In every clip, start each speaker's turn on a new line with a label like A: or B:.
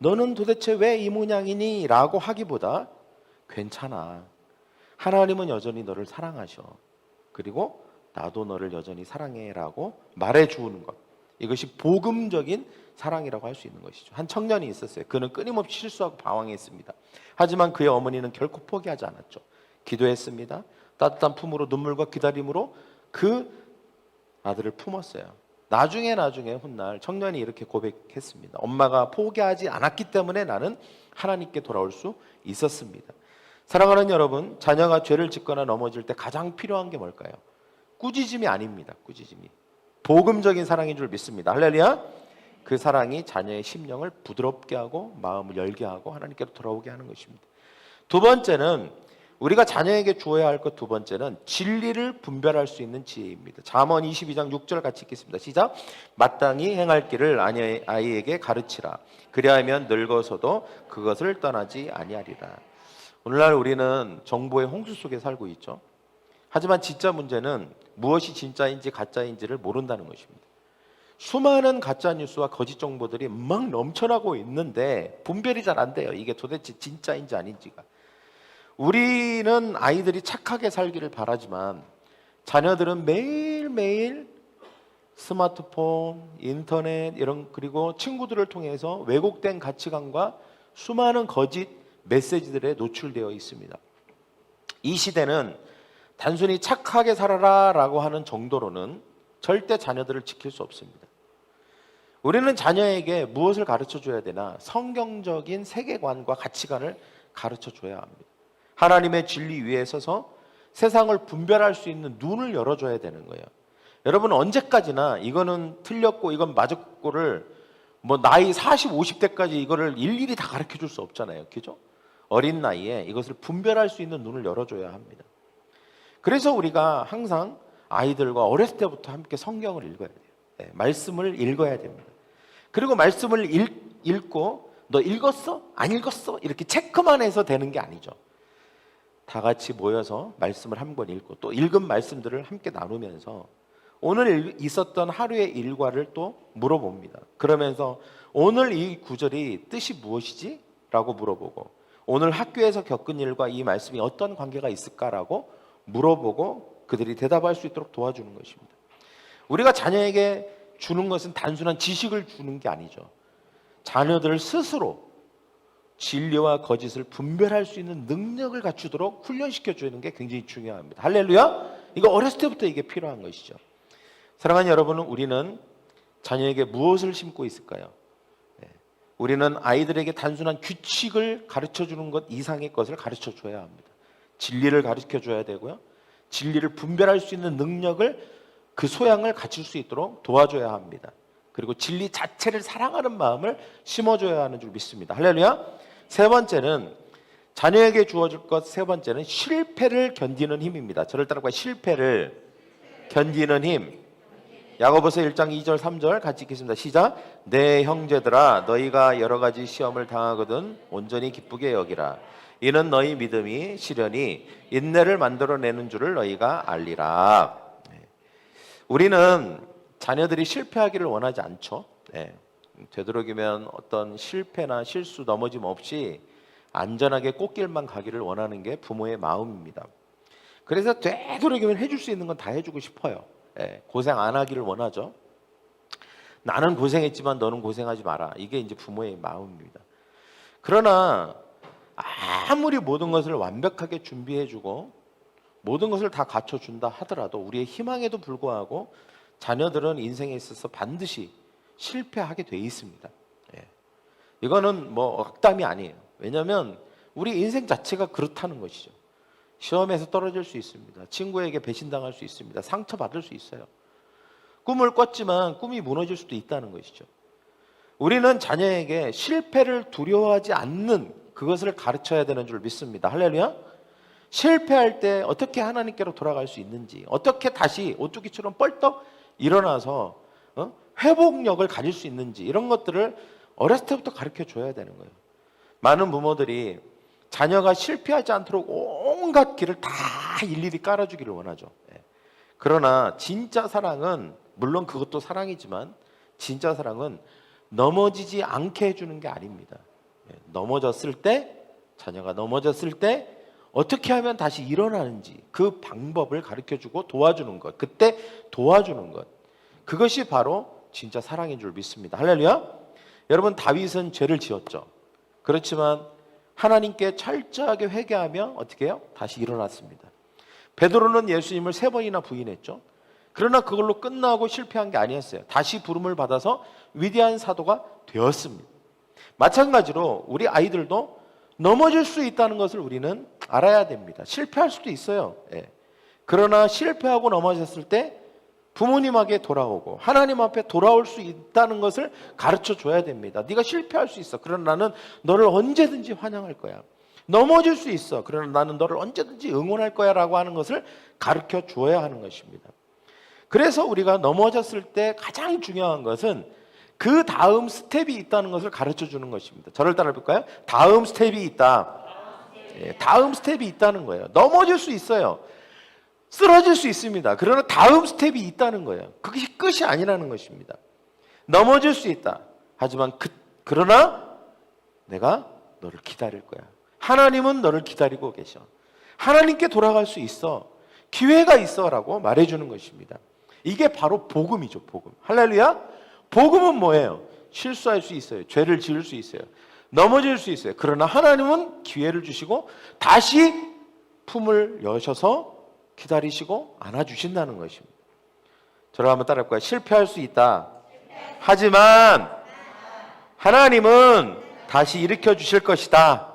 A: 너는 도대체 왜 이 모양이니? 라고 하기보다 괜찮아. 하나님은 여전히 너를 사랑하셔. 그리고 나도 너를 여전히 사랑해 라고 말해 주는 것. 이것이 복음적인 사랑이라고 할 수 있는 것이죠. 한 청년이 있었어요. 그는 끊임없이 실수하고 방황했습니다. 하지만 그의 어머니는 결코 포기하지 않았죠. 기도했습니다. 따뜻한 품으로 눈물과 기다림으로 그 아들을 품었어요. 나중에 훗날 청년이 이렇게 고백했습니다. 엄마가 포기하지 않았기 때문에 나는 하나님께 돌아올 수 있었습니다. 사랑하는 여러분, 자녀가 죄를 짓거나 넘어질 때 가장 필요한 게 뭘까요? 꾸짖음이 아닙니다. 꾸짖음이 복음적인 사랑인 줄 믿습니다. 할렐루야. 그 사랑이 자녀의 심령을 부드럽게 하고 마음을 열게 하고 하나님께로 돌아오게 하는 것입니다. 두 번째는 우리가 자녀에게 주어야 할 것 두 번째는 진리를 분별할 수 있는 지혜입니다. 잠언 22장 6절 같이 읽겠습니다. 시작. 마땅히 행할 길을 아이에게 가르치라. 그리하면 늙어서도 그것을 떠나지 아니하리라. 오늘날 우리는 정보의 홍수 속에 살고 있죠. 하지만 진짜 문제는 무엇이 진짜인지 가짜인지를 모른다는 것입니다. 수많은 가짜 뉴스와 거짓 정보들이 막 넘쳐나고 있는데 분별이 잘 안 돼요. 이게 도대체 진짜인지 아닌지가. 우리는 아이들이 착하게 살기를 바라지만 자녀들은 매일매일 스마트폰, 인터넷 그리고 친구들을 통해서 왜곡된 가치관과 수많은 거짓 메시지들에 노출되어 있습니다. 이 시대는 단순히 착하게 살아라 라고 하는 정도로는 절대 자녀들을 지킬 수 없습니다. 우리는 자녀에게 무엇을 가르쳐 줘야 되나? 성경적인 세계관과 가치관을 가르쳐 줘야 합니다. 하나님의 진리 위에 서서 세상을 분별할 수 있는 눈을 열어줘야 되는 거예요. 여러분, 언제까지나 이거는 틀렸고 이건 맞았고를 나이 40, 50대까지 이거를 일일이 다 가르쳐 줄 수 없잖아요. 그죠? 어린 나이에 이것을 분별할 수 있는 눈을 열어줘야 합니다. 그래서 우리가 항상 아이들과 어렸을 때부터 함께 성경을 읽어야 돼요. 네, 말씀을 읽어야 됩니다. 그리고 말씀을 읽고 너 읽었어? 안 읽었어? 이렇게 체크만 해서 되는 게 아니죠. 다 같이 모여서 말씀을 한 번 읽고 또 읽은 말씀들을 함께 나누면서 오늘 있었던 하루의 일과를 또 물어봅니다. 그러면서 오늘 이 구절이 뜻이 무엇이지? 라고 물어보고 오늘 학교에서 겪은 일과 이 말씀이 어떤 관계가 있을까라고 물어보고 그들이 대답할 수 있도록 도와주는 것입니다. 우리가 자녀에게 주는 것은 단순한 지식을 주는 게 아니죠. 자녀들 스스로 진리와 거짓을 분별할 수 있는 능력을 갖추도록 훈련시켜 주는 게 굉장히 중요합니다. 할렐루야. 이거 어렸을 때부터 이게 필요한 것이죠. 사랑하는 여러분은 우리는 자녀에게 무엇을 심고 있을까요? 우리는 아이들에게 단순한 규칙을 가르쳐 주는 것 이상의 것을 가르쳐 줘야 합니다. 진리를 가르쳐 줘야 되고요. 진리를 분별할 수 있는 능력을 그 소양을 갖출 수 있도록 도와줘야 합니다. 그리고 진리 자체를 사랑하는 마음을 심어줘야 하는 줄 믿습니다. 할렐루야. 세 번째는 자녀에게 주어질 것 세 번째는 실패를 견디는 힘입니다. 저를 따라가 실패를 견디는 힘. 야고보서 1장 2절 3절 같이 읽겠습니다. 시작. 내 형제들아 너희가 여러 가지 시험을 당하거든 온전히 기쁘게 여기라. 이는 너희 믿음이 시련이 인내를 만들어내는 줄을 너희가 알리라. 우리는 자녀들이 실패하기를 원하지 않죠. 되도록이면 어떤 실패나 실수 넘어짐 없이 안전하게 꽃길만 가기를 원하는 게 부모의 마음입니다. 그래서 되도록이면 해줄 수 있는 건 다 해주고 싶어요. 고생 안 하기를 원하죠. 나는 고생했지만 너는 고생하지 마라. 이게 이제 부모의 마음입니다. 그러나 아무리 모든 것을 완벽하게 준비해주고 모든 것을 다 갖춰준다 하더라도 우리의 희망에도 불구하고 자녀들은 인생에 있어서 반드시 실패하게 돼 있습니다. 이거는 악담이 아니에요. 왜냐하면 우리 인생 자체가 그렇다는 것이죠. 시험에서 떨어질 수 있습니다. 친구에게 배신당할 수 있습니다. 상처받을 수 있어요. 꿈을 꿨지만 꿈이 무너질 수도 있다는 것이죠. 우리는 자녀에게 실패를 두려워하지 않는 그것을 가르쳐야 되는 줄 믿습니다. 할렐루야. 실패할 때 어떻게 하나님께로 돌아갈 수 있는지, 어떻게 다시 오뚜기처럼 뻘떡 일어나서 회복력을 가질 수 있는지, 이런 것들을 어렸을 때부터 가르쳐 줘야 되는 거예요. 많은 부모들이 자녀가 실패하지 않도록 온갖 길을 다 일일이 깔아주기를 원하죠. 그러나 진짜 사랑은, 물론 그것도 사랑이지만 진짜 사랑은 넘어지지 않게 해주는 게 아닙니다. 넘어졌을 때, 자녀가 넘어졌을 때 어떻게 하면 다시 일어나는지 그 방법을 가르쳐주고 도와주는 것, 그때 도와주는 것, 그것이 바로 진짜 사랑인 줄 믿습니다. 할렐루야. 여러분, 다윗은 죄를 지었죠. 그렇지만 하나님께 철저하게 회개하며 어떻게 해요? 다시 일어났습니다. 베드로는 예수님을 3번이나 부인했죠. 그러나 그걸로 끝나고 실패한 게 아니었어요. 다시 부름을 받아서 위대한 사도가 되었습니다. 마찬가지로 우리 아이들도 넘어질 수 있다는 것을 우리는 알아야 됩니다. 실패할 수도 있어요. 그러나 실패하고 넘어졌을 때 부모님에게 돌아오고 하나님 앞에 돌아올 수 있다는 것을 가르쳐 줘야 됩니다. 네가 실패할 수 있어. 그러나 나는 너를 언제든지 환영할 거야. 넘어질 수 있어. 그러나 나는 너를 언제든지 응원할 거야 라고 하는 것을 가르쳐 줘야 하는 것입니다. 그래서 우리가 넘어졌을 때 가장 중요한 것은 그 다음 스텝이 있다는 것을 가르쳐 주는 것입니다. 저를 따라 볼까요? 다음 스텝이 있다. 다음 스텝이 있다는 거예요. 넘어질 수 있어요. 쓰러질 수 있습니다. 그러나 다음 스텝이 있다는 거예요. 그것이 끝이 아니라는 것입니다. 넘어질 수 있다. 하지만 그러나 내가 너를 기다릴 거야. 하나님은 너를 기다리고 계셔. 하나님께 돌아갈 수 있어. 기회가 있어라고 말해주는 것입니다. 이게 바로 복음이죠. 복음. 할렐루야. 복음은 뭐예요? 실수할 수 있어요. 죄를 지을 수 있어요. 넘어질 수 있어요. 그러나 하나님은 기회를 주시고 다시 품을 여셔서 기다리시고 안아주신다는 것입니다. 저를 한번 따라할 거예요. 실패할 수 있다. 하지만 하나님은 다시 일으켜 주실 것이다.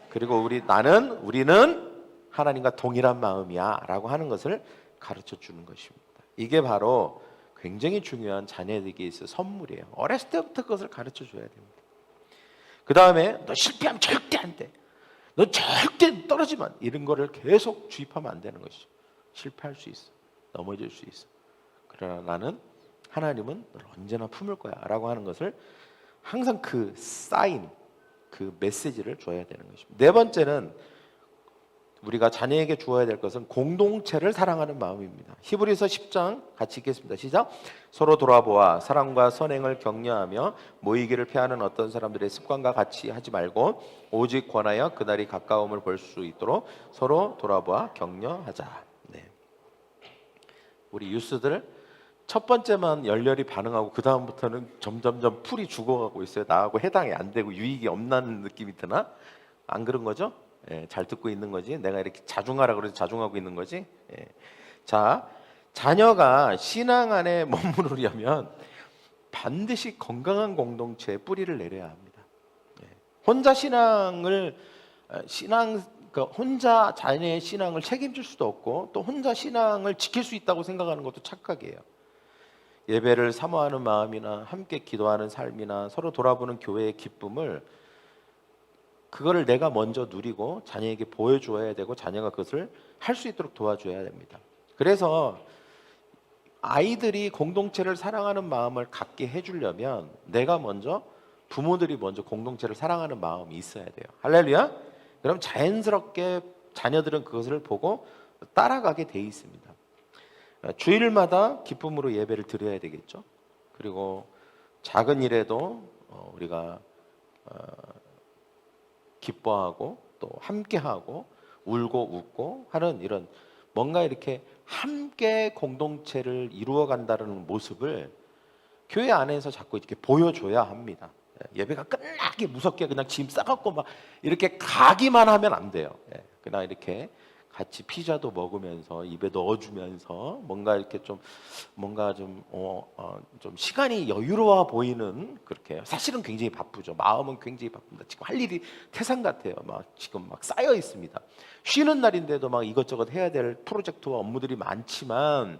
A: 그리고 우리는 하나님과 동일한 마음이야 라고 하는 것을 가르쳐 주는 것입니다. 이게 바로 굉장히 중요한 자녀에게 있어 선물이에요. 어렸을 때부터 그것을 가르쳐 줘야 됩니다. 그 다음에 너 실패하면 절대 안 돼. 너 절대 떨어지면 이런 거를 계속 주입하면 안 되는 것이죠. 실패할 수 있어. 넘어질 수 있어. 그러나 나는 하나님은 너를 언제나 품을 거야 라고 하는 것을 항상 그 사인, 그 메시지를 줘야 되는 것입니다. 네 번째는 우리가 자녀에게 주어야 될 것은 공동체를 사랑하는 마음입니다. 히브리서 10장 같이 읽겠습니다. 시작. 서로 돌아보아 사랑과 선행을 격려하며 모이기를 피하는 어떤 사람들의 습관과 같이 하지 말고 오직 권하여 그날이 가까움을 볼 수 있도록 서로 돌아보아 격려하자. 우리 유스들 첫 번째만 열렬히 반응하고 그 다음부터는 점점점 풀이 죽어가고 있어요. 나하고 해당이 안 되고 유익이 없는 느낌이 드나? 안 그런 거죠? 잘 듣고 있는 거지. 내가 이렇게 자중하라 그래서 자중하고 있는 거지. 자, 자녀가 신앙 안에 머무르려면 반드시 건강한 공동체에 뿌리를 내려야 합니다. 혼자 혼자 자녀의 신앙을 책임질 수도 없고 또 혼자 신앙을 지킬 수 있다고 생각하는 것도 착각이에요. 예배를 사모하는 마음이나 함께 기도하는 삶이나 서로 돌아보는 교회의 기쁨을 그거를 내가 먼저 누리고 자녀에게 보여줘야 되고 자녀가 그것을 할 수 있도록 도와줘야 됩니다. 그래서 아이들이 공동체를 사랑하는 마음을 갖게 해주려면 부모들이 먼저 공동체를 사랑하는 마음이 있어야 돼요. 할렐루야. 그럼 자연스럽게 자녀들은 그것을 보고 따라가게 돼 있습니다. 주일마다 기쁨으로 예배를 드려야 되겠죠. 그리고 작은 일에도 우리가 기뻐하고 또 함께하고 울고 웃고 하는 이런 뭔가 이렇게 함께 공동체를 이루어간다는 모습을 교회 안에서 자꾸 이렇게 보여줘야 합니다. 예배가 끝나게 무섭게 그냥 짐 싸갖고 막 이렇게 가기만 하면 안 돼요. 그냥 이렇게 같이 피자도 먹으면서 입에 넣어주면서 뭔가 이렇게 좀 시간이 여유로워 보이는 그렇게 사실은 굉장히 바쁘죠. 마음은 굉장히 바쁩니다. 지금 할 일이 태산 같아요. 지금 쌓여 있습니다. 쉬는 날인데도 막 이것저것 해야 될 프로젝트와 업무들이 많지만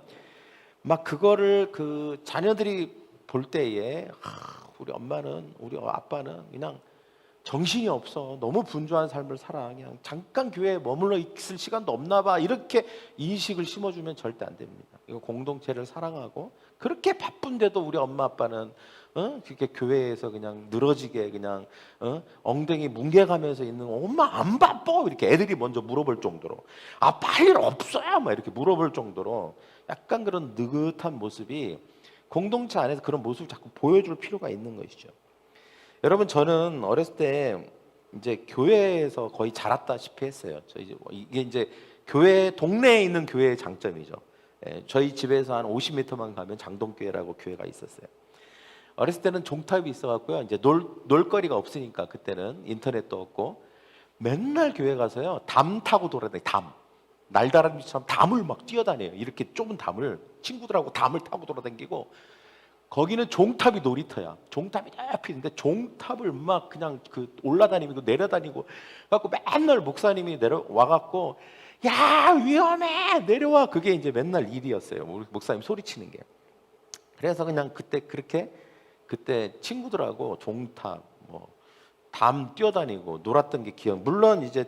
A: 그거를 그 자녀들이 볼 때에 우리 엄마는 우리 아빠는 그냥 정신이 없어. 너무 분주한 삶을 살아. 그냥 잠깐 교회에 머물러 있을 시간도 없나 봐. 이렇게 인식을 심어주면 절대 안 됩니다. 이거 공동체를 사랑하고 그렇게 바쁜데도 우리 엄마 아빠는 그렇게 교회에서 그냥 늘어지게 그냥 엉덩이 뭉개가면서 있는 엄마 안 바빠? 이렇게 애들이 먼저 물어볼 정도로 아빠 할 일 없어요? 막 이렇게 물어볼 정도로 약간 그런 느긋한 모습이 공동체 안에서 그런 모습을 자꾸 보여줄 필요가 있는 것이죠. 여러분 저는 어렸을 때 이제 교회에서 거의 자랐다시피 했어요. 이게 이제 교회 동네에 있는 교회의 장점이죠. 예, 저희 집에서 한 50m만 가면 장동교회라고 교회가 있었어요. 어렸을 때는 종탑이 있어갖고요. 이제 놀거리가 없으니까 그때는 인터넷도 없고 맨날 교회 가서요. 담 타고 돌아다니. 담. 날다람쥐처럼 담을 막 뛰어다녀요. 이렇게 좁은 담을 친구들하고 담을 타고 돌아다니고 거기는 종탑이 놀이터야. 종탑이 옆에 있는데 종탑을 막 그냥 그 올라다니고 내려다니고 갖고 맨날 목사님이 내려와 갖고 야 위험해 내려와 그게 이제 맨날 일이었어요. 우리 목사님 소리치는 게. 그래서 그냥 그때 그렇게 그때 친구들하고 종탑 뭐 담 뛰어다니고 놀았던 게 기억. 물론 이제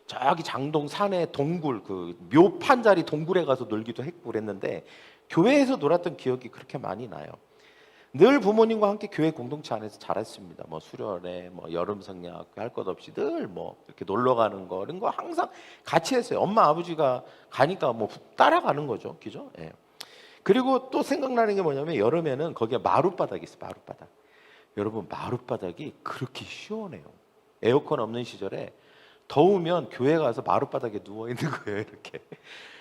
A: 저기 장동 산에 동굴 그 묘판 자리 동굴에 가서 놀기도 했고 그랬는데 교회에서 놀았던 기억이 그렇게 많이 나요. 늘 부모님과 함께 교회 공동체 안에서 자랐습니다. 뭐 수련회, 뭐 여름 성리학교 할 것 없이 늘 뭐 이렇게 놀러 가는 거 이런 거 항상 같이 했어요. 엄마 아버지가 가니까 뭐 따라가는 거죠, 그죠? 예. 그리고 또 생각나는 게 뭐냐면 여름에는 거기에 마룻바닥이 있어요. 마룻바닥. 여러분 마룻바닥이 그렇게 시원해요. 에어컨 없는 시절에 더우면 교회 가서 마룻바닥에 누워 있는 거예요. 이렇게.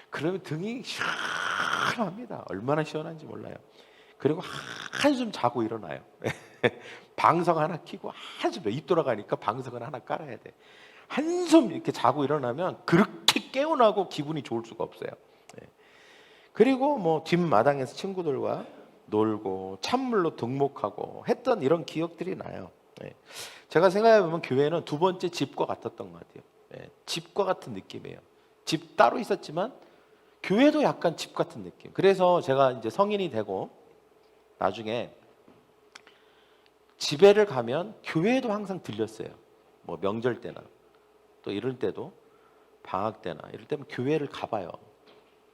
A: 그러면 등이 시원합니다. 얼마나 시원한지 몰라요. 그리고 한숨 자고 일어나요. 방석 하나 켜고 한숨 입 돌아가니까 방석은 하나 깔아야 돼. 한숨 이렇게 자고 일어나면 그렇게 개운하고 기분이 좋을 수가 없어요. 그리고 뭐 뒷마당에서 친구들과 놀고 찬물로 등목하고 했던 이런 기억들이 나요. 제가 생각해 보면 교회는 두 번째 집과 같았던 것 같아요. 집과 같은 느낌이에요. 집 따로 있었지만 교회도 약간 집 같은 느낌. 그래서 제가 이제 성인이 되고 나중에 집에를 가면 교회도 항상 들렸어요. 뭐 명절 때나 또 이럴 때도 방학 때나 이럴 때면 교회를 가봐요.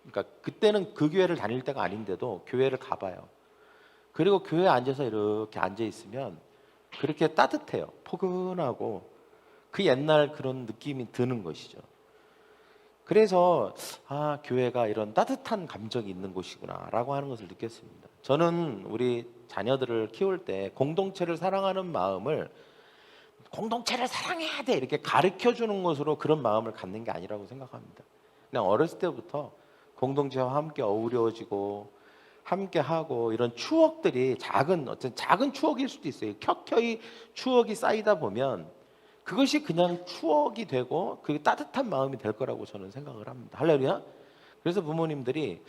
A: 그러니까 그때는 그 교회를 다닐 때가 아닌데도 교회를 가봐요. 그리고 교회에 앉아서 이렇게 앉아 있으면 그렇게 따뜻해요. 포근하고 그 옛날 그런 느낌이 드는 것이죠. 그래서 아 교회가 이런 따뜻한 감정이 있는 곳이구나라고 하는 것을 느꼈습니다. 저는 우리 자녀들을 키울 때 공동체를 사랑하는 마음을 공동체를 사랑해야 돼 이렇게 가르쳐 주는 것으로 그런 마음을 갖는 게 아니라고 생각합니다. 그냥 어렸을 때부터 공동체와 함께 어우러지고 함께 하고 이런 추억들이 작은 추억일 수도 있어요. 켜켜이 추억이 쌓이다 보면 그것이 그냥 추억이 되고 그게 따뜻한 마음이 될 거라고 저는 생각을 합니다. 할렐루야. 그래서 부모님들이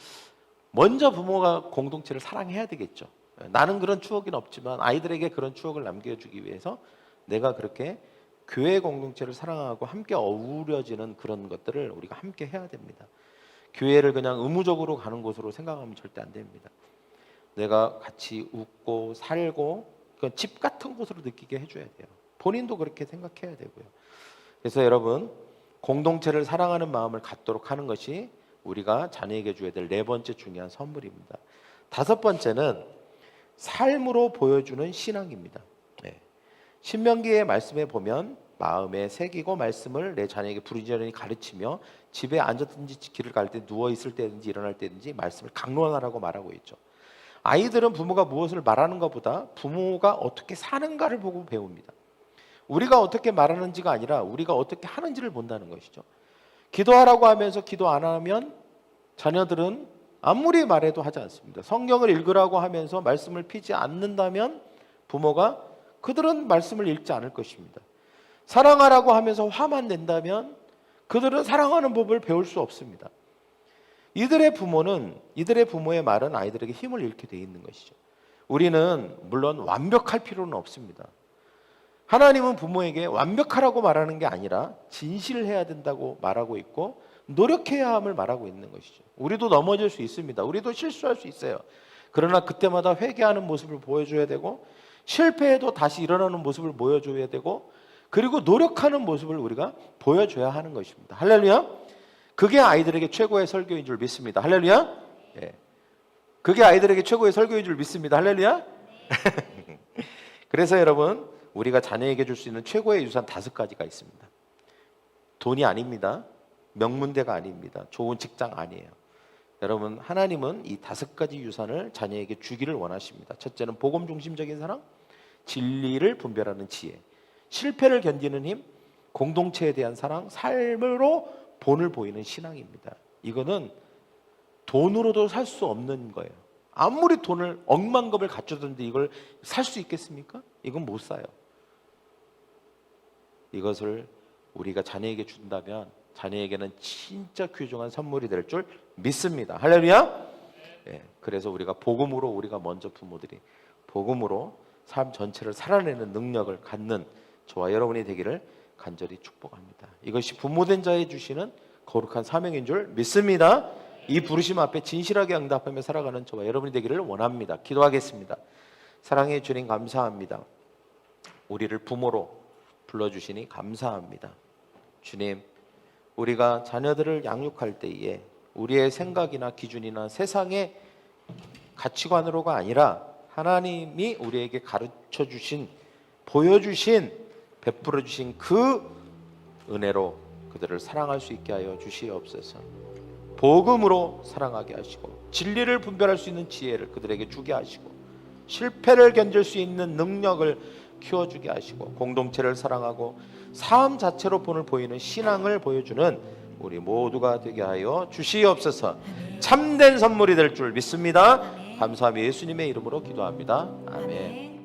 A: 먼저 부모가 공동체를 사랑해야 되겠죠. 나는 그런 추억은 없지만 아이들에게 그런 추억을 남겨주기 위해서 내가 그렇게 교회 공동체를 사랑하고 함께 어우러지는 그런 것들을 우리가 함께 해야 됩니다. 교회를 그냥 의무적으로 가는 곳으로 생각하면 절대 안 됩니다. 내가 같이 웃고 살고 그건 집 같은 곳으로 느끼게 해줘야 돼요. 본인도 그렇게 생각해야 되고요. 그래서 여러분 공동체를 사랑하는 마음을 갖도록 하는 것이 우리가 자녀에게 줘야 될 네 번째 중요한 선물입니다. 다섯 번째는 삶으로 보여주는 신앙입니다. 신명기의 말씀에 보면 마음에 새기고 말씀을 내 자녀에게 부지런히 가르치며 집에 앉았든지 길을 갈 때 누워 있을 때든지 일어날 때든지 말씀을 강론하라고 말하고 있죠. 아이들은 부모가 무엇을 말하는 것보다 부모가 어떻게 사는가를 보고 배웁니다. 우리가 어떻게 말하는지가 아니라 우리가 어떻게 하는지를 본다는 것이죠. 기도하라고 하면서 기도 안 하면 자녀들은 아무리 말해도 하지 않습니다. 성경을 읽으라고 하면서 말씀을 피지 않는다면 부모가 그들은 말씀을 읽지 않을 것입니다. 사랑하라고 하면서 화만 낸다면 그들은 사랑하는 법을 배울 수 없습니다. 이들의 부모의 말은 아이들에게 힘을 잃게 돼 있는 것이죠. 우리는 물론 완벽할 필요는 없습니다. 하나님은 부모에게 완벽하라고 말하는 게 아니라 진실해야 된다고 말하고 있고 노력해야 함을 말하고 있는 것이죠. 우리도 넘어질 수 있습니다. 우리도 실수할 수 있어요. 그러나 그때마다 회개하는 모습을 보여줘야 되고 실패해도 다시 일어나는 모습을 보여줘야 되고 그리고 노력하는 모습을 우리가 보여줘야 하는 것입니다. 할렐루야. 그게 아이들에게 최고의 설교인 줄 믿습니다. 할렐루야. 예. 그게 아이들에게 최고의 설교인 줄 믿습니다. 할렐루야. 그래서 여러분 우리가 자녀에게 줄 수 있는 최고의 유산 5가지가 있습니다. 돈이 아닙니다. 명문대가 아닙니다. 좋은 직장 아니에요. 여러분 하나님은 이 5가지 유산을 자녀에게 주기를 원하십니다. 첫째는 복음 중심적인 사랑, 진리를 분별하는 지혜, 실패를 견디는 힘, 공동체에 대한 사랑, 삶으로 본을 보이는 신앙입니다. 이거는 돈으로도 살 수 없는 거예요. 아무리 돈을 억만금을 갖춰뒀는데 이걸 살 수 있겠습니까? 이건 못 사요. 이것을 우리가 자녀에게 준다면 자녀에게는 진짜 귀중한 선물이 될 줄 믿습니다. 할렐루야. 예, 그래서 우리가 복음으로, 우리가 먼저 부모들이 복음으로 삶 전체를 살아내는 능력을 갖는 저와 여러분이 되기를 간절히 축복합니다. 이것이 부모된 자에 주시는 거룩한 사명인 줄 믿습니다. 이 부르심 앞에 진실하게 응답하며 살아가는 저와 여러분이 되기를 원합니다. 기도하겠습니다. 사랑해 주님 감사합니다. 우리를 부모로 불러주시니 감사합니다. 주님, 우리가 자녀들을 양육할 때에 우리의 생각이나 기준이나 세상의 가치관으로가 아니라 하나님이 우리에게 가르쳐 주신, 보여주신, 베풀어 주신 그 은혜로 그들을 사랑할 수 있게 하여 주시옵소서. 복음으로 사랑하게 하시고 진리를 분별할 수 있는 지혜를 그들에게 주게 하시고 실패를 견딜 수 있는 능력을 키워주게 하시고 공동체를 사랑하고 삶 자체로 본을 보이는 신앙을 보여주는 우리 모두가 되게 하여 주시옵소서. 참된 선물이 될 줄 믿습니다. 감사하며 예수님의 이름으로 기도합니다. 아멘.